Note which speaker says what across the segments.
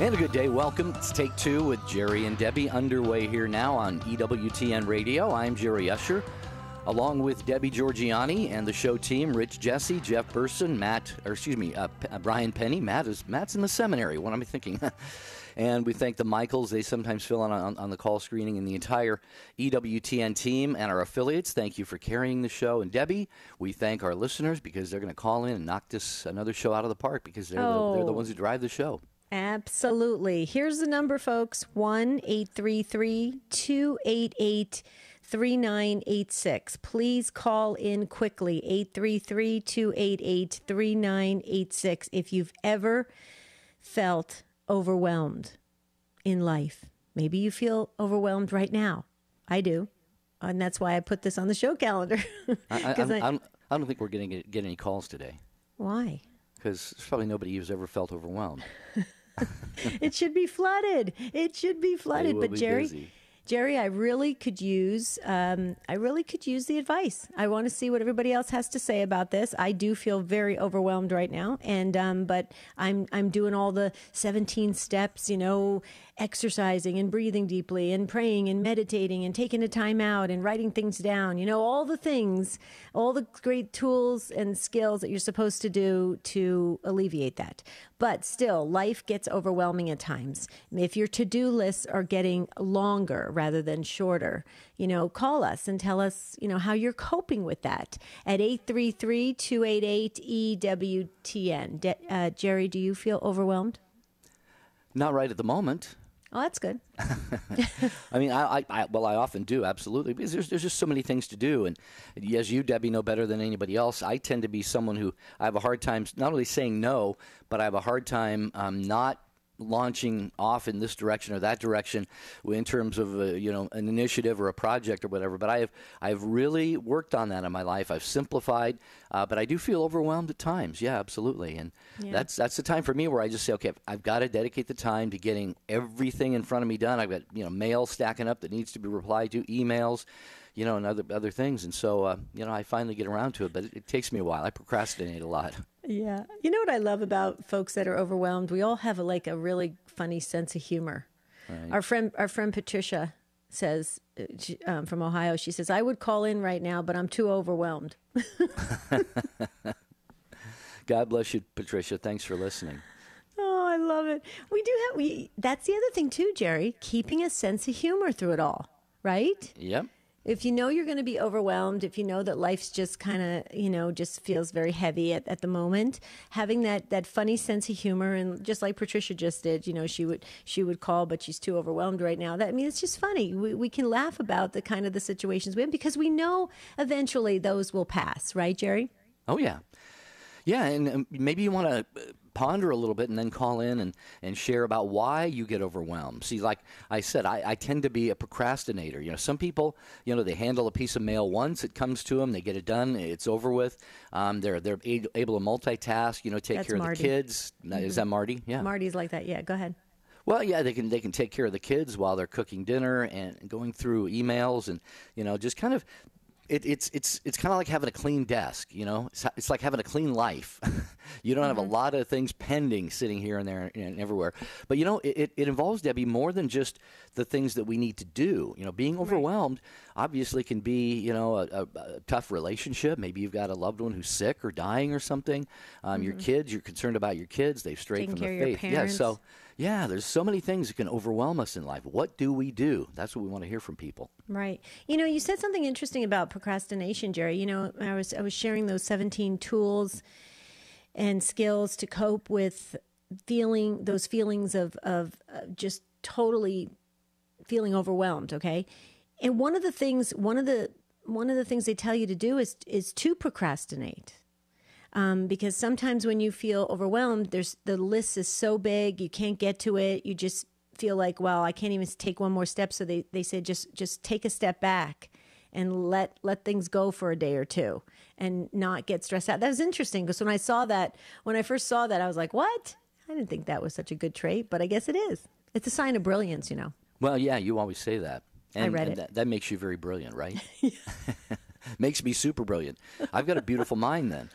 Speaker 1: And a good day. Welcome. It's Take Two with Jerry and Debbie underway here now on EWTN Radio. I'm Jerry Usher, along with Debbie Georgiani and the show team, Rich Jesse, Jeff Burson, Brian Penny. Matt's in the seminary. What am I thinking? And we thank the Michaels. They sometimes fill in on the call screening, and the entire EWTN team and our affiliates. Thank you for carrying the show. And Debbie, we thank our listeners because they're going to call in and knock this another show out of the park because they're the ones who drive the show.
Speaker 2: Absolutely. Here's the number, folks. 1-833-288-3986. Please call in quickly. 833-288-3986 if you've ever felt overwhelmed in life. Maybe you feel overwhelmed right now. I do. And that's why I put this on the show calendar.
Speaker 1: I don't think we're going to get any calls today.
Speaker 2: Why?
Speaker 1: Because there's probably nobody who's ever felt overwhelmed.
Speaker 2: It should be flooded. It should be flooded. But Jerry, I really could use the advice. I want to see what everybody else has to say about this. I do feel very overwhelmed right now, and but I'm doing all the 17 steps, exercising and breathing deeply and praying and meditating and taking a time out and writing things down. All the things, all the great tools and skills that you're supposed to do to alleviate that. But still, life gets overwhelming at times. If your to-do lists are getting longer rather than shorter, call us and tell us, how you're coping with that at 833-288-EWTN. Jerry, do you feel overwhelmed?
Speaker 1: Not right at the moment.
Speaker 2: Oh, that's good.
Speaker 1: I mean, I often do, absolutely, because there's just so many things to do. And as you, Debbie, know better than anybody else, I tend to be someone who I have a hard time not only saying no, but I have a hard time not launching off in this direction or that direction in terms of an initiative or a project or whatever. But I've really worked on that in my life. I've simplified, but I do feel overwhelmed at times. Yeah, absolutely. And that's the time for me where I just say, okay, I've got to dedicate the time to getting everything in front of me done. I've got mail stacking up that needs to be replied to, emails, and other things. And so I finally get around to it, but it takes me a while. I procrastinate a lot.
Speaker 2: Yeah. You know what I love about folks that are overwhelmed? We all have a really funny sense of humor. Right. Our friend Patricia says, from Ohio, she says, I would call in right now, but I'm too overwhelmed.
Speaker 1: God bless you, Patricia. Thanks for listening.
Speaker 2: Oh, I love it. That's the other thing too, Jerry, keeping a sense of humor through it all, right?
Speaker 1: Yep.
Speaker 2: If you know you're going to be overwhelmed, if you know that life's just kind of, just feels very heavy at the moment, having that funny sense of humor, and just like Patricia just did, she would call, but she's too overwhelmed right now. It's just funny. We can laugh about the kind of the situations we're in because we know eventually those will pass, right, Jerry?
Speaker 1: Oh, yeah. Yeah, and maybe you want to ponder a little bit and then call in and share about why you get overwhelmed. See, like I said, I tend to be a procrastinator. Some people, they handle a piece of mail once, it comes to them, they get it done, it's over with. They're able to multitask, take
Speaker 2: That's
Speaker 1: care
Speaker 2: Marty.
Speaker 1: Of the kids. Mm-hmm. Is that Marty? Yeah.
Speaker 2: Marty's like that. Yeah, go ahead.
Speaker 1: Well, yeah, they can take care of the kids while they're cooking dinner and going through emails and, just kind of It's kind of like having a clean desk, It's like having a clean life. You don't have a lot of things pending sitting here and there and everywhere. But, it involves, Debbie, more than just the things that we need to do. Being overwhelmed obviously can be, a tough relationship. Maybe you've got a loved one who's sick or dying or something. Your kids, you're concerned about your kids. They've strayed from the faith. Yeah, so, there's so many things that can overwhelm us in life. What do we do? That's what we want to hear from people.
Speaker 2: Right. You said something interesting about procrastination, Jerry. I was sharing those 17 tools and skills to cope with those feelings of just totally feeling overwhelmed. Okay. And one of the things they tell you to do is to procrastinate. Because sometimes when you feel overwhelmed, the list is so big, you can't get to it. You just feel like, well, I can't even take one more step. So they say, just take a step back and let things go for a day or two and not get stressed out. That was interesting because when I first saw that, I was like, what? I didn't think that was such a good trait, but I guess it is. It's a sign of brilliance, Well,
Speaker 1: yeah, you always say that. And,
Speaker 2: I read it.
Speaker 1: That makes you very brilliant, right? makes me super brilliant. I've got a beautiful mind then.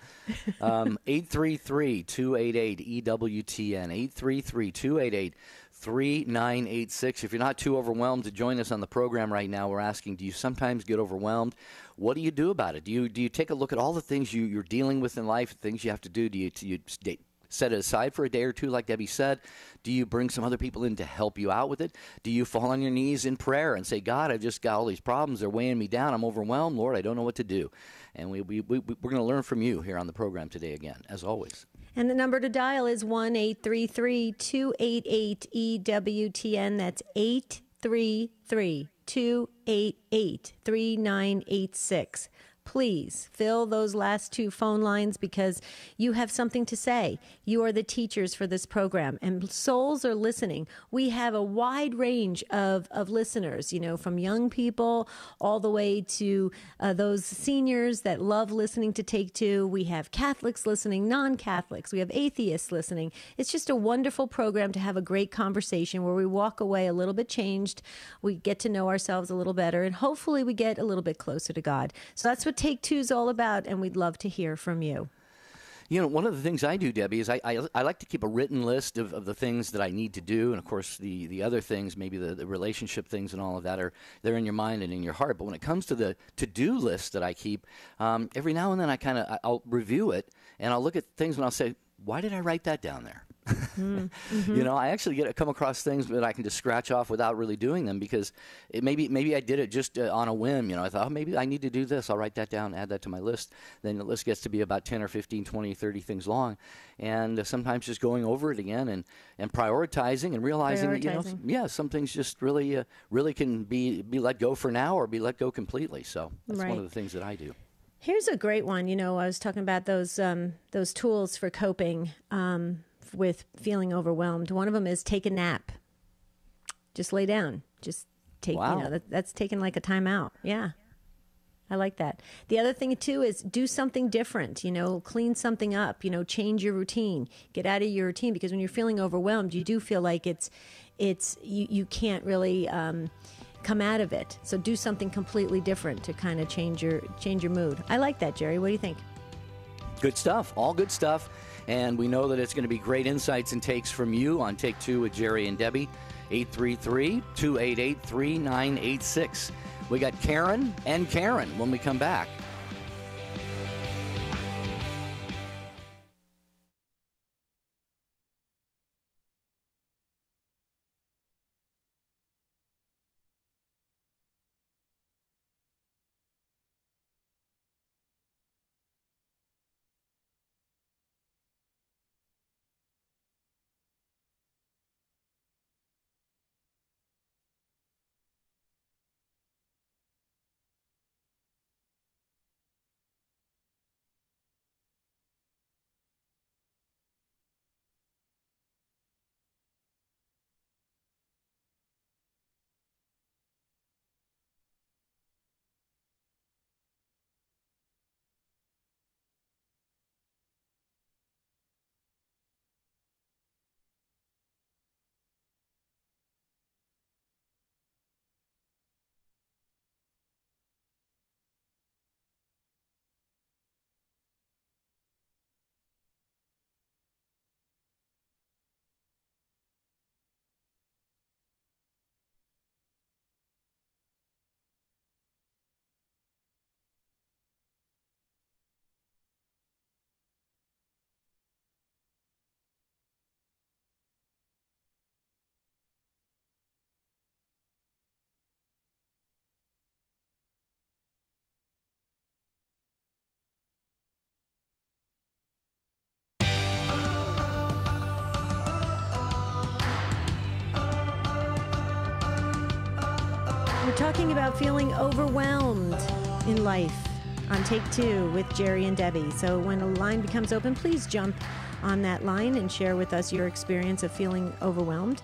Speaker 1: 833-288-EWTN, 833-288-3986. If you're not too overwhelmed to join us on the program right now, we're asking, do you sometimes get overwhelmed? What do you do about it? Do you take a look at all the things you're dealing with in life, things you have to do? Do you set it aside for a day or two, like Debbie said? Do you bring some other people in to help you out with it? Do you fall on your knees in prayer and say, God, I've just got all these problems. They're weighing me down. I'm overwhelmed. Lord, I don't know what to do. And we're going to learn from you here on the program today again, as always.
Speaker 2: And the number to dial is 1-833-288-EWTN. That's 833-288-3986. Please fill those last two phone lines because you have something to say. You are the teachers for this program, and souls are listening. We have a wide range of listeners, from young people all the way to those seniors that love listening to Take Two. We have Catholics listening, non-Catholics. We have atheists listening. It's just a wonderful program to have a great conversation where we walk away a little bit changed. We get to know ourselves a little better, and hopefully we get a little bit closer to God. So that's what Take Two is all about, and we'd love to hear from you.
Speaker 1: One of the things I do, Debbie, is I like to keep a written list of the things that I need to do. And, of course, the other things, maybe the relationship things and all of that, they're in your mind and in your heart. But when it comes to the to-do list that I keep, every now and then I'll review it, and I'll look at things and I'll say, why did I write that down there? Mm-hmm. I actually come across things that I can just scratch off without really doing them because maybe I did it just on a whim. I thought, maybe I need to do this. I'll write that down, add that to my list. Then the list gets to be about 10 or 15, 20, 30 things long. And sometimes just going over it again and prioritizing and realizing that, some things just really can be let go for now or be let go completely. So that's one of the things that I do.
Speaker 2: Here's a great one. I was talking about those tools for coping with feeling overwhelmed. One of them is take a nap. Just lay down. Just take, that's taking like a time out. Yeah. I like that. The other thing too is do something different, clean something up, change your routine, get out of your routine, because when you're feeling overwhelmed, you do feel like you can't really, come out of it. So do something completely different to kind of change your mood. I like that, Jerry. What do you think?
Speaker 1: Good stuff. All good stuff. And we know that it's going to be great insights and takes from you on Take Two with Jerry and Debbie. 833-288-3986. We got Karen and Karen when we come back.
Speaker 2: We're talking about feeling overwhelmed in life on Take Two with Jerry and Debbie. So when a line becomes open, please jump on that line and share with us your experience of feeling overwhelmed.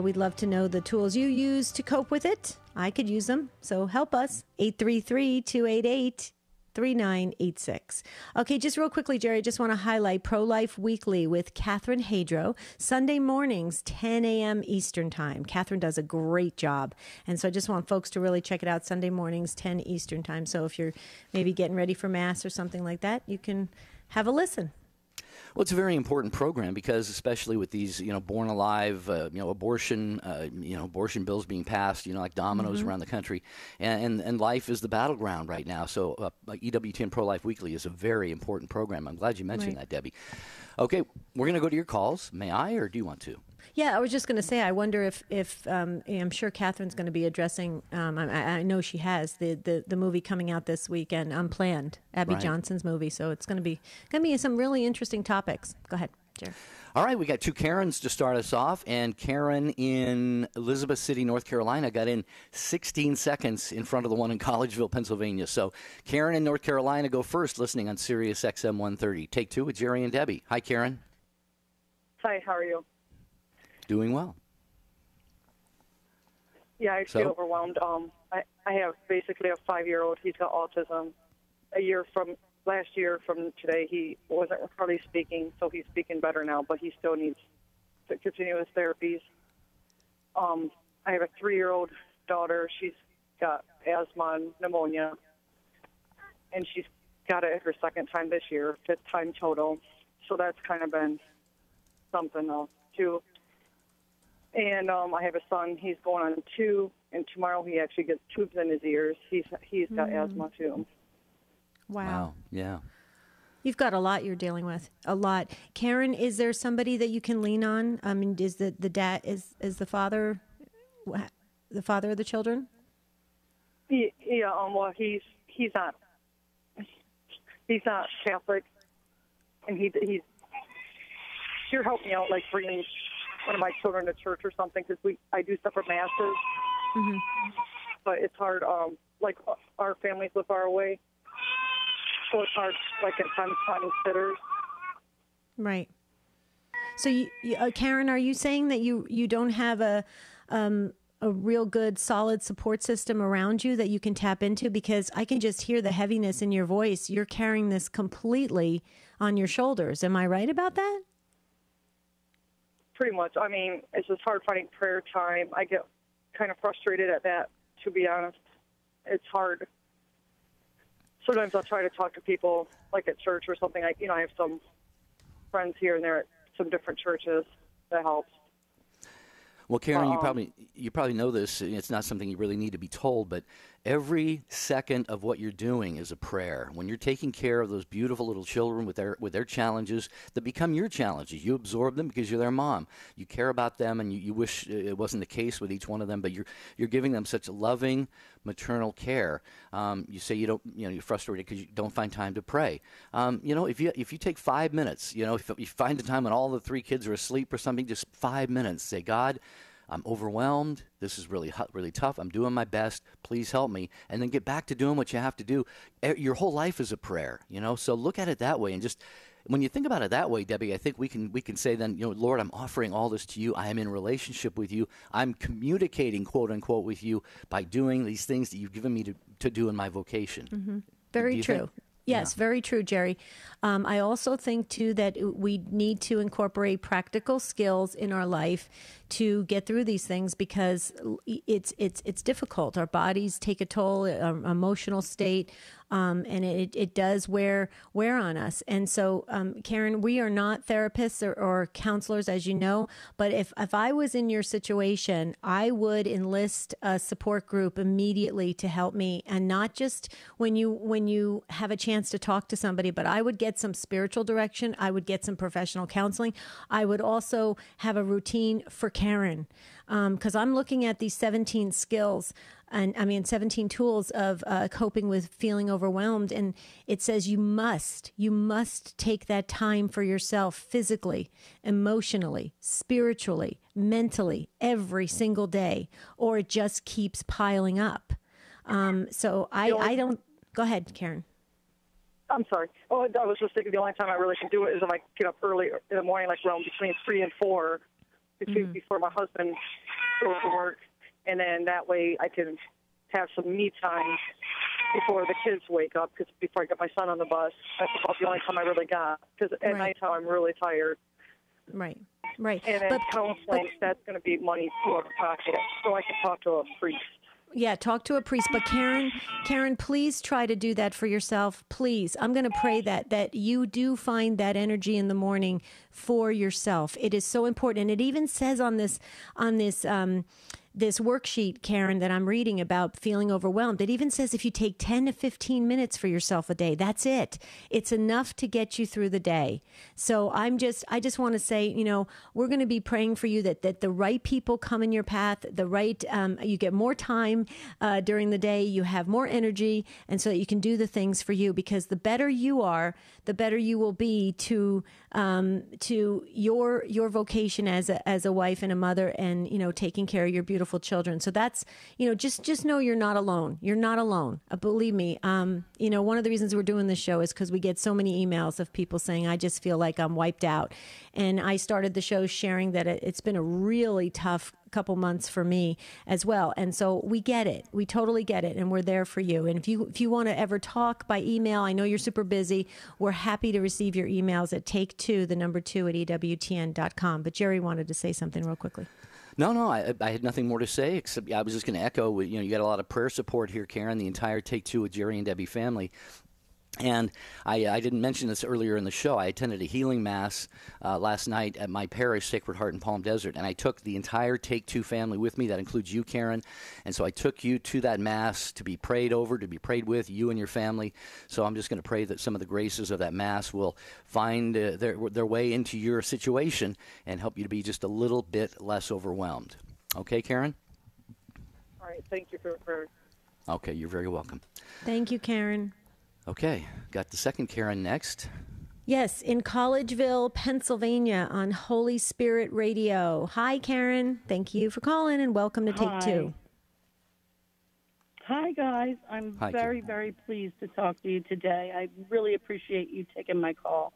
Speaker 2: We'd love to know the tools you use to cope with it. I could use them, so help us. 833-288-3986. 617-666-3986. Okay, just real quickly, Jerry, I just want to highlight Pro-Life Weekly with Catherine Hadro, Sunday mornings, 10 a.m. Eastern Time. Catherine does a great job. And so I just want folks to really check it out, Sunday mornings, 10 Eastern Time. So if you're maybe getting ready for Mass or something like that, you can have a listen.
Speaker 1: Well, it's a very important program because, especially with these, born alive, abortion, abortion bills being passed, like dominoes around the country, and life is the battleground right now. So, EWTN Pro Life Weekly is a very important program. I'm glad you mentioned that, Debbie. Okay, we're going to go to your calls. May I, or do you want to?
Speaker 2: Yeah, I was just going to say, I wonder if I'm sure Catherine's going to be addressing, I know she has, the movie coming out this weekend, Unplanned, Abby Johnson's movie. So it's going to be some really interesting topics. Go ahead, Jerry.
Speaker 1: All right, we got two Karens to start us off, and Karen in Elizabeth City, North Carolina, got in 16 seconds in front of the one in Collegeville, Pennsylvania. So Karen in North Carolina, go first, listening on Sirius XM 130. Take two with Jerry and Debbie. Hi, Karen.
Speaker 3: Hi, how are you?
Speaker 1: Doing well.
Speaker 3: Yeah, I feel overwhelmed. I have basically a 5-year-old. He's got autism. Last year from today, he wasn't hardly speaking, so he's speaking better now, but he still needs to continue his therapies. I have a 3-year-old daughter. She's got asthma and pneumonia, and she's got it her second time this year, 5th time total. So that's kind of been something else, too. And I have a son. He's going on 2, and tomorrow he actually gets tubes in his ears. He's got asthma too.
Speaker 2: Wow.
Speaker 1: Yeah.
Speaker 2: You've got a lot you're dealing with. A lot. Karen, is there somebody that you can lean on? I mean, is the dad is the father of the children?
Speaker 3: Yeah. Well, he's not Catholic, and he's sure help me out, like bringing one of my children to church or something, because I do separate masses. But it's hard. Like our families live far away, so it's hard. Like at times finding sitters.
Speaker 2: Right. So, Karen, are you saying that you don't have a real good, solid support system around you that you can tap into? Because I can just hear the heaviness in your voice. You're carrying this completely on your shoulders. Am I right about that?
Speaker 3: Pretty much. I mean, it's just hard finding prayer time. I get kind of frustrated at that, to be honest. It's hard. Sometimes I'll try to talk to people, like at church or something. I have some friends here and there at some different churches. That helps.
Speaker 1: Well, Karen, you probably know this. It's not something you really need to be told, but every second of what you're doing is a prayer. When you're taking care of those beautiful little children with their challenges that become your challenges, you absorb them because you're their mom. You care about them, and you wish it wasn't the case with each one of them, but you're giving them such loving maternal care. You say you're frustrated because you don't find time to pray. If you take 5 minutes, if you find the time when all the 3 kids are asleep or something, just 5 minutes. Say, God, I'm overwhelmed. This is really tough. I'm doing my best. Please help me. And then get back to doing what you have to do. Your whole life is a prayer, So look at it that way. And just when you think about it that way, Debbie, I think we can say then, Lord, I'm offering all this to you. I am in relationship with you. I'm communicating, quote unquote, with you by doing these things that you've given me to do in my vocation.
Speaker 2: Very true.
Speaker 1: Think?
Speaker 2: Yes, very true, Jerry. I also think, too, that we need to incorporate practical skills in our life to get through these things, because it's difficult. Our bodies take a toll, our emotional state, and it does wear on us. And so, Karen, we are not therapists or counselors, as you know, but if I was in your situation, I would enlist a support group immediately to help me, and not just when you have a chance to talk to somebody, but I would get some spiritual direction. I would get some professional counseling. I would also have a routine for Karen, because I'm looking at these 17 skills, and 17 tools of coping with feeling overwhelmed. And it says you must take that time for yourself physically, emotionally, spiritually, mentally, every single day, or it just keeps piling up. So I don't, go ahead, Karen.
Speaker 3: I'm sorry. Oh, I was just thinking the only time I really can do it is if I get up early in the morning, like around between 3 and 4, before my husband goes to work, and then that way I can have some me time before the kids wake up, because before I get my son on the bus, that's about the only time I really got. Because at nighttime I'm really tired.
Speaker 2: Right, right.
Speaker 3: And then counseling, that's going to be money out of pocket, so I can talk to a priest.
Speaker 2: Yeah, talk to a priest. But Karen, please try to do that for yourself. Please. I'm going to pray that you do find that energy in the morning for yourself. It is so important. And it even says on this this worksheet, Karen, that I'm reading about feeling overwhelmed, it even says if you take 10 to 15 minutes for yourself a day, that's it. It's enough to get you through the day. So I just want to say, you know, we're going to be praying for you that the right people come in your path, the right, you get more time during the day, you have more energy, and so that you can do the things for you, because the better you are, the better you will be to your vocation as a wife and a mother, and, you know, taking care of your beautiful children. So that's, you know, just know you're not alone. You're not alone. Believe me. You know, one of the reasons we're doing this show is because we get so many emails of people saying, I just feel like I'm wiped out. And I started the show sharing that it's been a really tough couple months for me as well. And so we get it. We totally get it. And we're there for you. And if you want to ever talk by email, I know you're super busy. We're happy to receive your emails at take2, the number 2 at EWTN.com. But Jerry wanted to say something real quickly.
Speaker 1: No, I had nothing more to say, except I was just going to echo, you know, you got a lot of prayer support here, Karen, the entire Take Two with Jerry and Debbie family. And I didn't mention this earlier in the show. I attended a healing mass last night at my parish, Sacred Heart in Palm Desert, and I took the entire Take Two family with me. That includes you, Karen. And so I took you to that mass to be prayed over, to be prayed with, you and your family. So I'm just going to pray that some of the graces of that mass will find their way into your situation and help you to be just a little bit less overwhelmed. Okay, Karen?
Speaker 3: All right, thank you for prayer.
Speaker 1: Okay, you're very welcome.
Speaker 2: Thank you, Karen.
Speaker 1: Okay, got the second Karen next.
Speaker 2: Yes, in Collegeville, Pennsylvania on Holy Spirit Radio. Hi, Karen. Thank you for calling and welcome to Take Two.
Speaker 4: Hi, guys. I'm very pleased to talk to you today. I really appreciate you taking my call.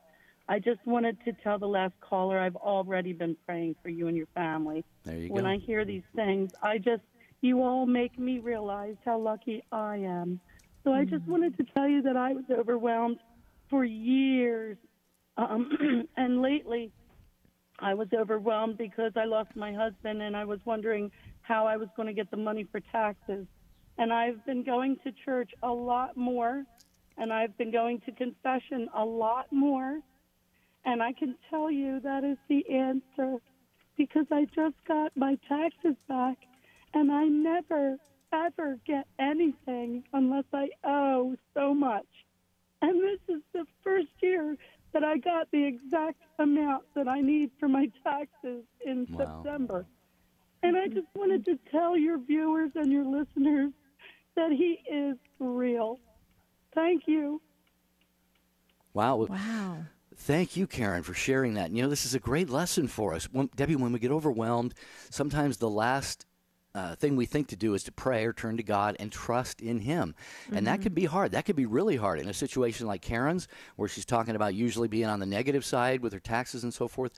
Speaker 4: I just wanted to tell the last caller I've already been praying for you and your family.
Speaker 1: There you go.
Speaker 4: When I hear these things, you all make me realize how lucky I am. So I just wanted to tell you that I was overwhelmed for years. And lately, I was overwhelmed because I lost my husband, and I was wondering how I was going to get the money for taxes. And I've been going to church a lot more, and I've been going to confession a lot more. And I can tell you that is the answer, because I just got my taxes back, and I never ever get anything unless I owe so much. And this is the first year that I got the exact amount that I need for my taxes in September. And I just wanted to tell your viewers and your listeners that he is real. Thank you.
Speaker 1: Wow. Thank you, Karen, for sharing that. You know, this is a great lesson for us. Debbie, when we get overwhelmed, sometimes the last thing we think to do is to pray or turn to God and trust in Him. And that could be hard. That could be really hard in a situation like Karen's, where she's talking about usually being on the negative side with her taxes and so forth.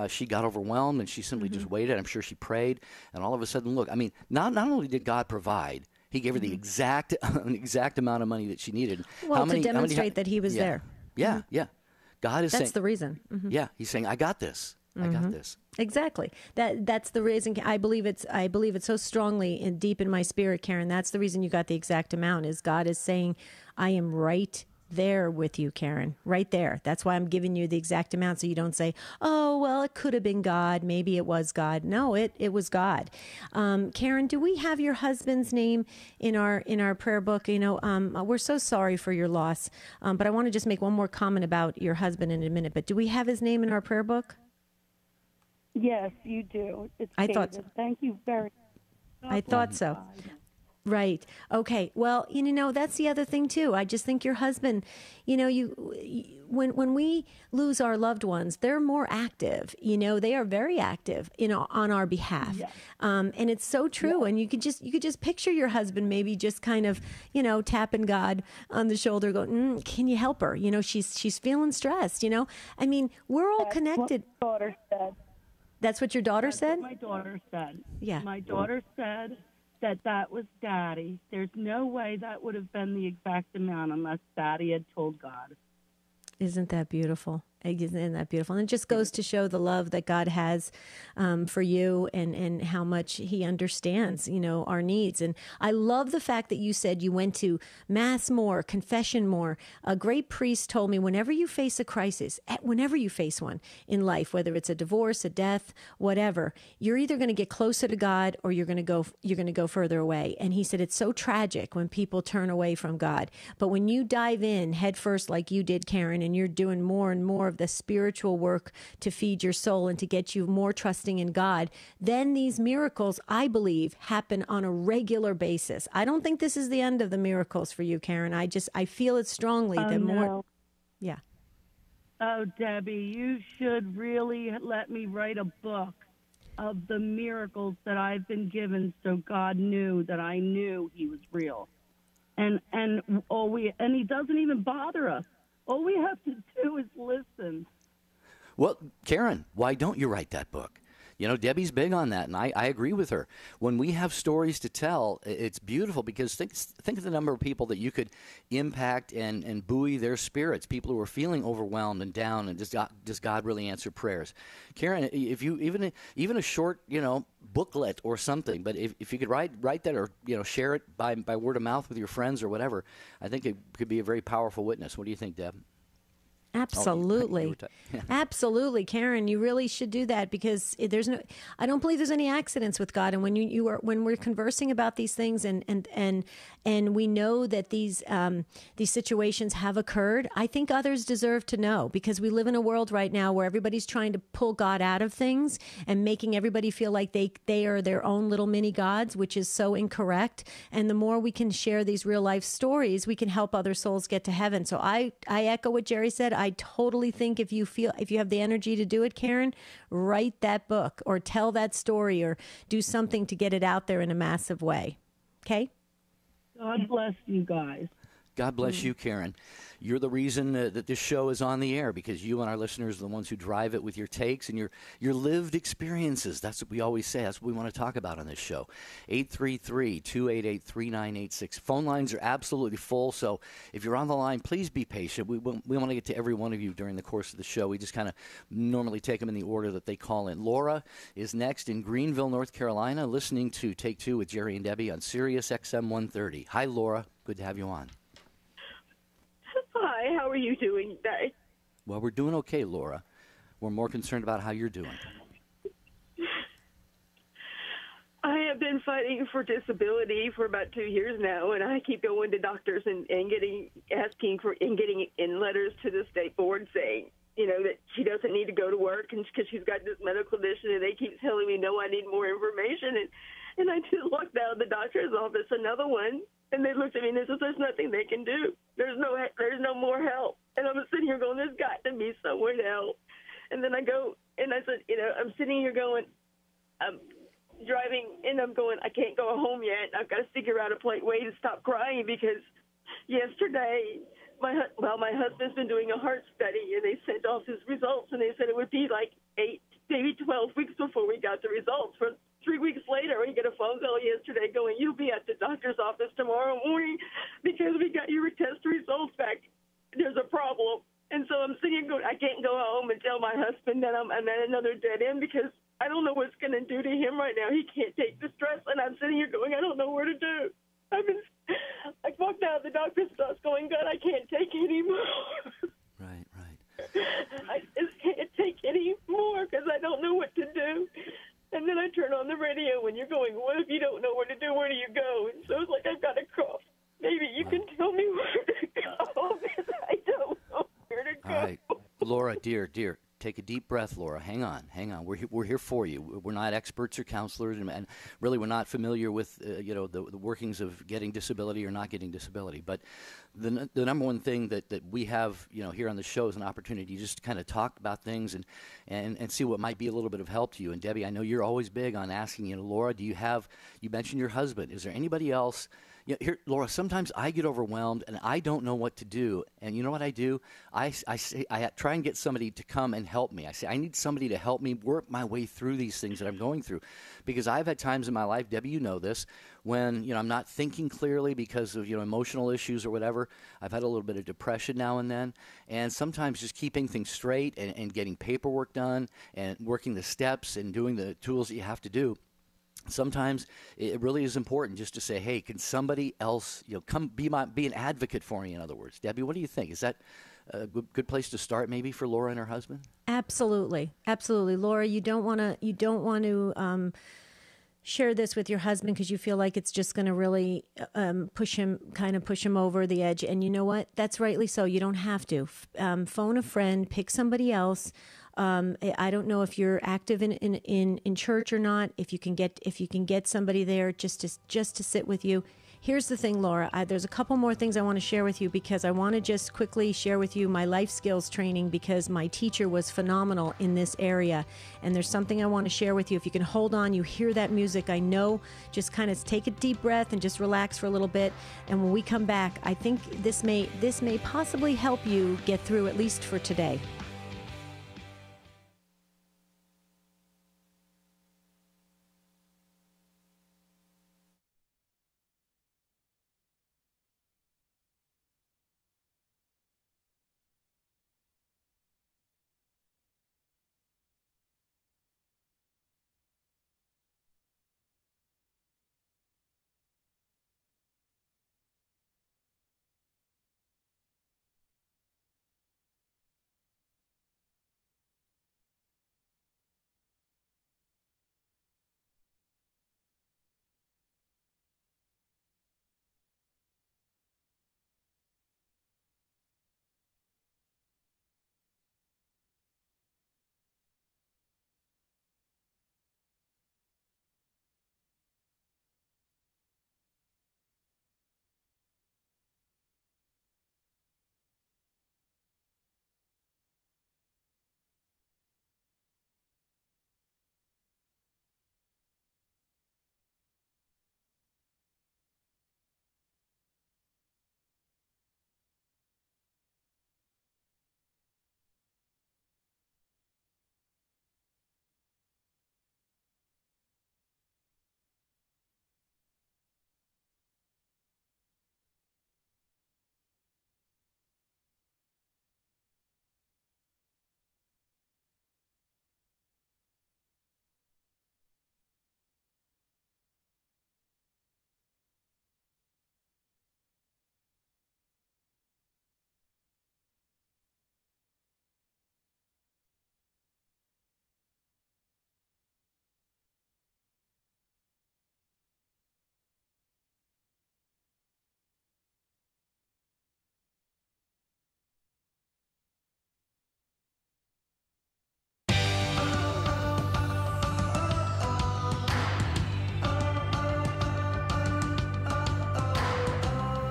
Speaker 1: She got overwhelmed and she simply just waited. I'm sure she prayed. And all of a sudden, look, I mean, not only did God provide, He gave her the exact amount of money that she needed.
Speaker 2: Well, to demonstrate that He was there.
Speaker 1: Yeah. God is saying.
Speaker 2: That's the reason.
Speaker 1: Yeah, He's saying, I got this. I got this.
Speaker 2: Exactly. That's the reason. I believe it so strongly and deep in my spirit, Karen. That's the reason you got the exact amount. Is God is saying, I am right there with you, Karen. Right there. That's why I'm giving you the exact amount, so you don't say, "Oh, well, it could have been God. Maybe it was God." No, it was God. Karen, do we have your husband's name in our prayer book? You know, we're so sorry for your loss, but I want to just make one more comment about your husband in a minute. But do we have his name in our prayer book?
Speaker 4: Yes, you do. It's
Speaker 2: I
Speaker 4: David.
Speaker 2: thought so.
Speaker 4: Thank you very much.
Speaker 2: I thought so. Right. Okay. Well, you know, that's the other thing too. I just think your husband, you know, when we lose our loved ones, they're more active. You know, they are very active, you know, on our behalf. Yes. And it's so true. Yes. And you could just picture your husband maybe just kind of, you know, tapping God on the shoulder, going, "Can you help her? You know, she's feeling stressed. You know, I mean, we're all connected."
Speaker 4: What my daughter said.
Speaker 2: That's what your daughter said?
Speaker 4: What my daughter said.
Speaker 2: Yeah.
Speaker 4: My daughter said that that was Daddy. There's no way that would have been the exact amount unless Daddy had told God.
Speaker 2: Isn't that beautiful? Isn't that beautiful? And it just goes to show the love that God has for you and how much he understands, our needs. And I love the fact that you said you went to Mass more, confession more. A great priest told me whenever you face a crisis, whenever you face one in life, whether it's a divorce, a death, whatever, you're either going to get closer to God or you're going to go further away. And he said it's so tragic when people turn away from God. But when you dive in head first like you did, Karen, and you're doing more and more of the spiritual work to feed your soul and to get you more trusting in God, then these miracles, I believe, happen on a regular basis. I don't think this is the end of the miracles for you, Karen. I feel it strongly that more.
Speaker 4: No.
Speaker 2: Yeah.
Speaker 4: Oh, Debbie, you should really let me write a book of the miracles that I've been given so God knew that I knew he was real. And he doesn't even bother us. All we have to do is listen.
Speaker 1: Well, Karen, why don't you write that book? Debbie's big on that, and I agree with her. When we have stories to tell, it's beautiful because think of the number of people that you could impact and buoy their spirits, people who are feeling overwhelmed and down, and does God really answer prayers? Karen, if you even a short, booklet or something, but if you could write that or, share it by word of mouth with your friends or whatever, I think it could be a very powerful witness. What do you think, Deb?
Speaker 2: Absolutely. Absolutely, Karen, you really should do that because I don't believe there's any accidents with God. And when we're conversing about these things and we know that these situations have occurred, I think others deserve to know because we live in a world right now where everybody's trying to pull God out of things and making everybody feel like they are their own little mini gods, which is so incorrect. And the more we can share these real life stories, we can help other souls get to heaven. So I echo what Jerry said. I totally think if you have the energy to do it, Karen, write that book or tell that story or do something to get it out there in a massive way. Okay?
Speaker 4: God bless you guys.
Speaker 1: God bless you, Karen. You're the reason that this show is on the air because you and our listeners are the ones who drive it with your takes and your lived experiences. That's what we always say. That's what we want to talk about on this show. 833-288-3986. Phone lines are absolutely full, so if you're on the line, please be patient. We want to get to every one of you during the course of the show. We just kind of normally take them in the order that they call in. Laura is next in Greenville, North Carolina, listening to Take Two with Jerry and Debbie on Sirius XM 130. Hi, Laura. Good to have you on.
Speaker 5: Hi, how are you doing today?
Speaker 1: Well, we're doing okay, Laura. We're more concerned about how you're doing.
Speaker 5: I have been fighting for disability for about 2 years now, and I keep going to doctors and getting in letters to the state board saying, that she doesn't need to go to work because she's got this medical condition, and they keep telling me, no, I need more information. And I just walked out of the doctor's office, another one, and they looked at me and they said, there's nothing they can do. There's no more help. And I'm sitting here going, there's got to be somewhere to help. And then I go, and I said, I'm sitting here going, I'm driving, and I'm going, I can't go home yet. I've got to figure out a way to stop crying because yesterday, my husband's been doing a heart study, and they sent off his results, and they said it would be like 8, maybe 12 weeks before we got the results. For 3 weeks later, we get a phone call yesterday going, you'll be at the doctor's office tomorrow morning because we got your test results back. There's a problem. And so I'm sitting here going, I can't go home and tell my husband that I'm at another dead end because I don't know what's going to do to him right now. He can't take the stress. And I'm sitting here going, I don't know where to do. I walked out of the doctor's office going, God, I can't take anymore.
Speaker 1: Right.
Speaker 5: I just can't take any more because I don't know what to do. And then I turn on the radio and you're going, what if you don't know what to do? Where do you go? And so it's like I've got a cough. Maybe you can tell me where to go because I don't know where to go.
Speaker 1: All right. Laura, dear, take a deep breath, Laura. Hang on. We're here for you. We're not experts or counselors, and really we're not familiar with the workings of getting disability or not getting disability. But the number one thing that we have here on the show is an opportunity just to kind of talk about things and see what might be a little bit of help to you. And Debbie, I know you're always big on asking. Laura, you mentioned your husband. Is there anybody else here, Laura, sometimes I get overwhelmed and I don't know what to do. And you know what I do? I try and get somebody to come and help me. I say, I need somebody to help me work my way through these things that I'm going through. Because I've had times in my life, Debbie, you know this, when, I'm not thinking clearly because of, emotional issues or whatever. I've had a little bit of depression now and then. And sometimes just keeping things straight and getting paperwork done and working the steps and doing the tools that you have to do. Sometimes it really is important just to say, hey, can somebody else, come be an advocate for me, in other words. Debbie, what do you think? Is that a good place to start maybe for Laura and her husband?
Speaker 2: Absolutely. Absolutely. Laura, you don't want to share this with your husband because you feel like it's just going to really push him over the edge. And you know what? That's rightly so. You don't have to. Phone a friend, pick somebody else. I don't know if you're active in church or not. If you can get somebody there just to sit with you. Here's the thing, Laura. There's a couple more things I want to share with you because I want to just quickly share with you my life skills training because my teacher was phenomenal in this area. And there's something I want to share with you. If you can hold on, you hear that music, I know, just kind of take a deep breath and just relax for a little bit. And when we come back, I think this may possibly help you get through, at least for today.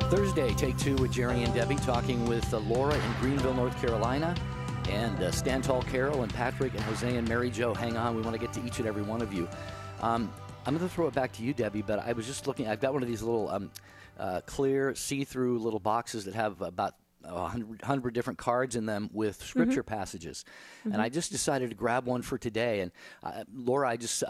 Speaker 1: Thursday, take two with Jerry and Debbie, talking with Laura in Greenville, North Carolina, and Stan Tall, Carol, and Patrick, and Jose, and Mary Jo. Hang on, we want to get to each and every one of you. I'm going to throw it back to you, Debbie, but I was just looking. I've got one of these little clear, see-through little boxes that have about 100 different cards in them with scripture passages. And I just decided to grab one for today. And Laura, I just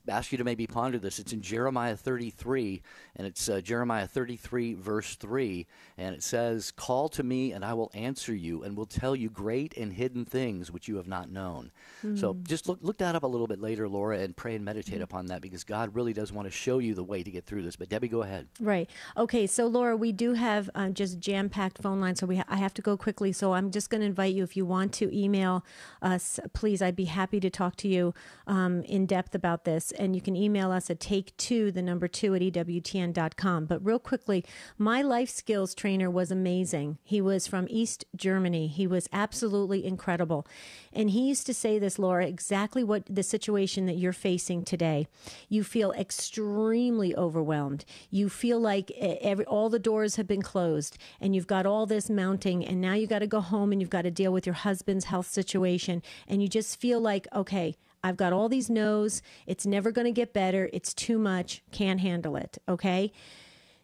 Speaker 1: asked you to maybe ponder this. It's in Jeremiah 33, and it's Jeremiah 33, verse 3. And it says, "Call to me, and I will answer you, and will tell you great and hidden things which you have not known." So just look that up a little bit later, Laura, and pray and meditate upon that, because God really does want to show you the way to get through this. But Debbie, go ahead.
Speaker 2: Right. Okay, so Laura, we do have just jam-packed phone lines, so I have to go quickly. So I'm just going to invite you, if you want to email us, please, I'd be happy to talk to you in depth about this. And you can email us at take2, the number 2, at EWTN.com. But real quickly, my life skills trainer was amazing. He was from East Germany. He was absolutely incredible. And he used to say this, Laura, exactly what the situation that you're facing today. You feel extremely overwhelmed. You feel like all the doors have been closed, and you've got all this mounting, and now you got to go home and you've got to deal with your husband's health situation, and you just feel like, okay, I've got all these no's. It's never going to get better. It's too much. Can't handle it. Okay?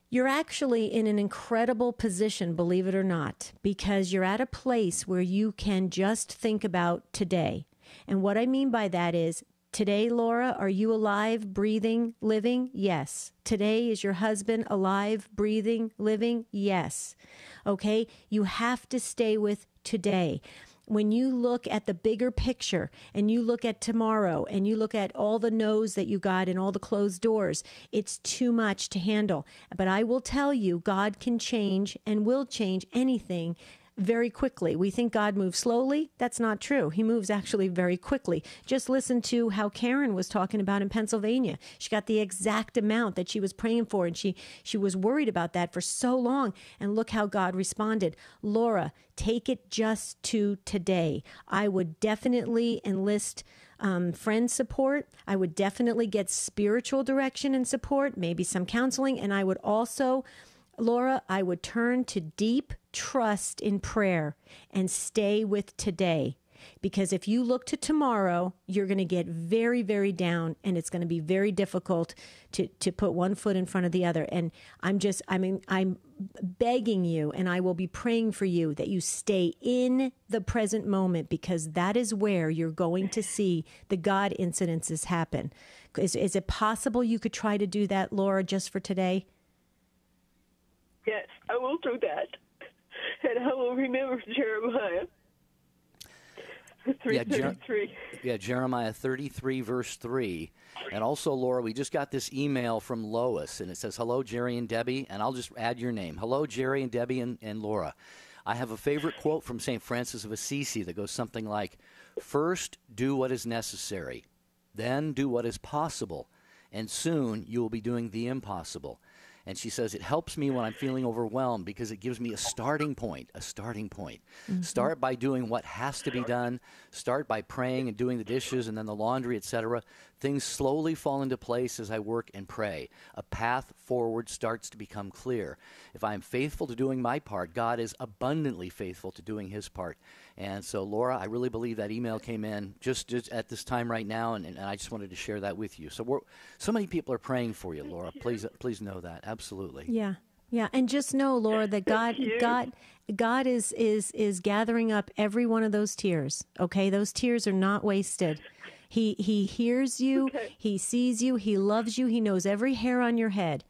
Speaker 2: You're actually in an incredible position, believe it or not, because you're at a place where you can just think about today. And what I mean by that is, today, Laura, are you alive, breathing, living? Yes. Today, is your husband alive, breathing, living? Yes. Okay? You have to stay with today. When you look at the bigger picture and you look at tomorrow and you look at all the no's that you got and all the closed doors, it's too much to handle. But I will tell you, God can change and will change anything very quickly. We think God moves slowly. That's not true. He moves actually very quickly. Just listen to how Karen was talking about in Pennsylvania. She got the exact amount that she was praying for, and she was worried about that for so long. And look how God responded. Laura, take it just to today. I would definitely enlist friend support. I would definitely get spiritual direction and support, maybe some counseling. And I would also, Laura, I would turn to deep trust in prayer and stay with today. Because if you look to tomorrow, you're going to get very, very down, and it's going to be very difficult to put one foot in front of the other. And I'm begging you, and I will be praying for you, that you stay in the present moment, because that is where you're going to see the God incidences happen. Is it possible you could try to do that, Laura, just for today?
Speaker 5: Yes, I will do that. And I will remember Jeremiah 3:33.
Speaker 1: Jeremiah 33, verse 3. And also, Laura, we just got this email from Lois, and it says, hello, Jerry and Debbie, and I'll just add your name. Hello, Jerry and Debbie and Laura. I have a favorite quote from St. Francis of Assisi that goes something like, first do what is necessary, then do what is possible, and soon you will be doing the impossible. And she says, it helps me when I'm feeling overwhelmed because it gives me a starting point. Mm-hmm. Start by doing what has to be done. Start by praying and doing the dishes and then the laundry, etc. Things slowly fall into place as I work and pray. A path forward starts to become clear. If I am faithful to doing my part, God is abundantly faithful to doing his part. And so, Laura, I really believe that email came in just at this time right now, and I just wanted to share that with you. So so many people are praying for you, Laura. Please know that. Absolutely.
Speaker 2: Yeah. Yeah, and just know, Laura, that God is gathering up every one of those tears. Okay, those tears are not wasted. He hears you, okay. He sees you, he loves you, he knows every hair on your head.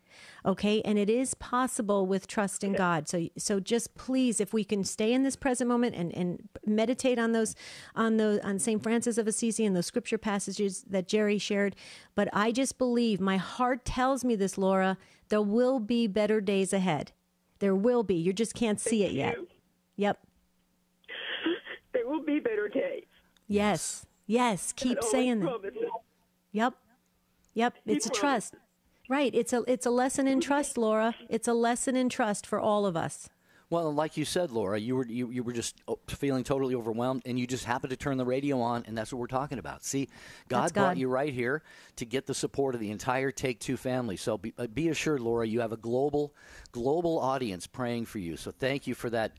Speaker 2: Okay, and it is possible with trust in God. So just please, if we can stay in this present moment and meditate on on St. Francis of Assisi and those scripture passages that Jerry shared. But I just believe, my heart tells me this, Laura, there will be better days ahead. There will be. You just can't see it yet. Yep.
Speaker 5: There will be better days.
Speaker 2: Yes. Keep saying that. Yep. It's a trust. Right. It's a lesson in trust, Laura. It's a lesson in trust for all of us.
Speaker 1: Well, like you said, Laura, you were just feeling totally overwhelmed, and you just happened to turn the radio on, and that's what we're talking about. See, God brought you right here to get the support of the entire Take Two family. So be assured, Laura, you have a global audience praying for you. So thank you for that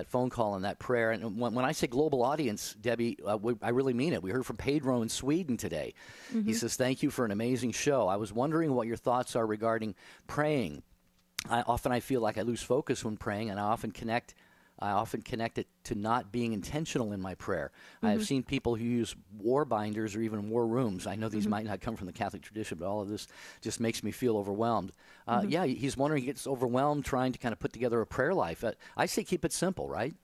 Speaker 1: phone call and that prayer. And when I say global audience, Debbie, I really mean it. We heard from Pedro in Sweden today. Mm-hmm. He says, thank you for an amazing show. I was wondering what your thoughts are regarding praying. I feel like I lose focus when praying, and I often connect it to not being intentional in my prayer. Mm-hmm. I have seen people who use war binders or even war rooms. I know these might not come from the Catholic tradition, but all of this just makes me feel overwhelmed. Yeah, he's wondering, he gets overwhelmed trying to kind of put together a prayer life. I say keep it simple, right?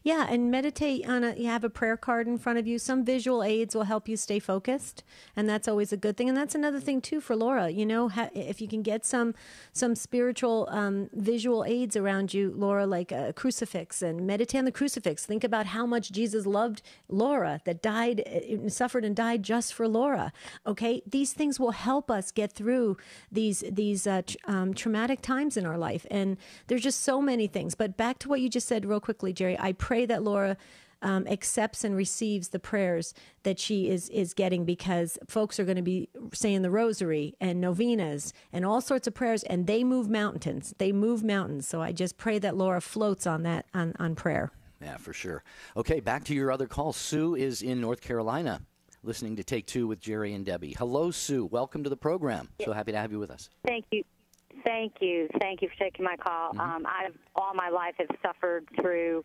Speaker 2: Yeah, and meditate on you have a prayer card in front of you. Some visual aids will help you stay focused, and that's always a good thing. And that's another thing too for Laura. You know, if you can get some spiritual visual aids around you, Laura, like a crucifix, and meditate on the crucifix. Think about how much Jesus loved Laura, that suffered and died just for Laura. Okay, these things will help us get through these traumatic times in our life. And there's just so many things. But back to what you just said real quickly, Jerry. I pray that Laura accepts and receives the prayers that she is getting, because folks are going to be saying the rosary and novenas and all sorts of prayers, and they move mountains. So I just pray that Laura floats on that, on prayer.
Speaker 1: Yeah, for sure. Okay, back to your other call. Sue is in North Carolina, listening to Take Two with Jerry and Debbie. Hello, Sue. Welcome to the program. So happy to have you with us.
Speaker 6: Thank you. Thank you. Thank you for taking my call. I've all my life have suffered through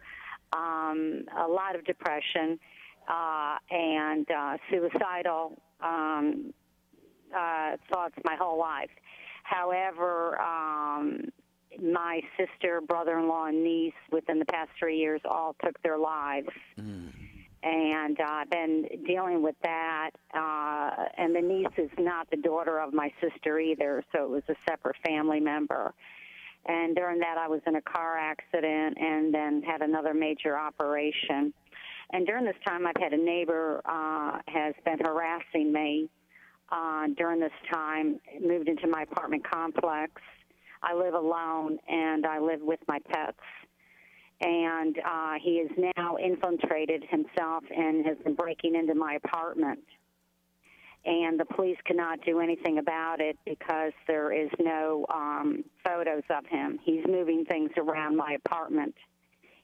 Speaker 6: a lot of depression and suicidal thoughts my whole life. However, my sister, brother-in-law, and niece within the past 3 years all took their lives. And I've been dealing with that. And the niece is not the daughter of my sister either, so it was a separate family member. And during that, I was in a car accident and then had another major operation. And during this time, I've had a neighbor has been harassing me. During this time, moved into my apartment complex. I live alone, and I live with my pets. And he has now infiltrated himself and has been breaking into my apartment. And the police cannot do anything about it because there is no photos of him. He's moving things around my apartment.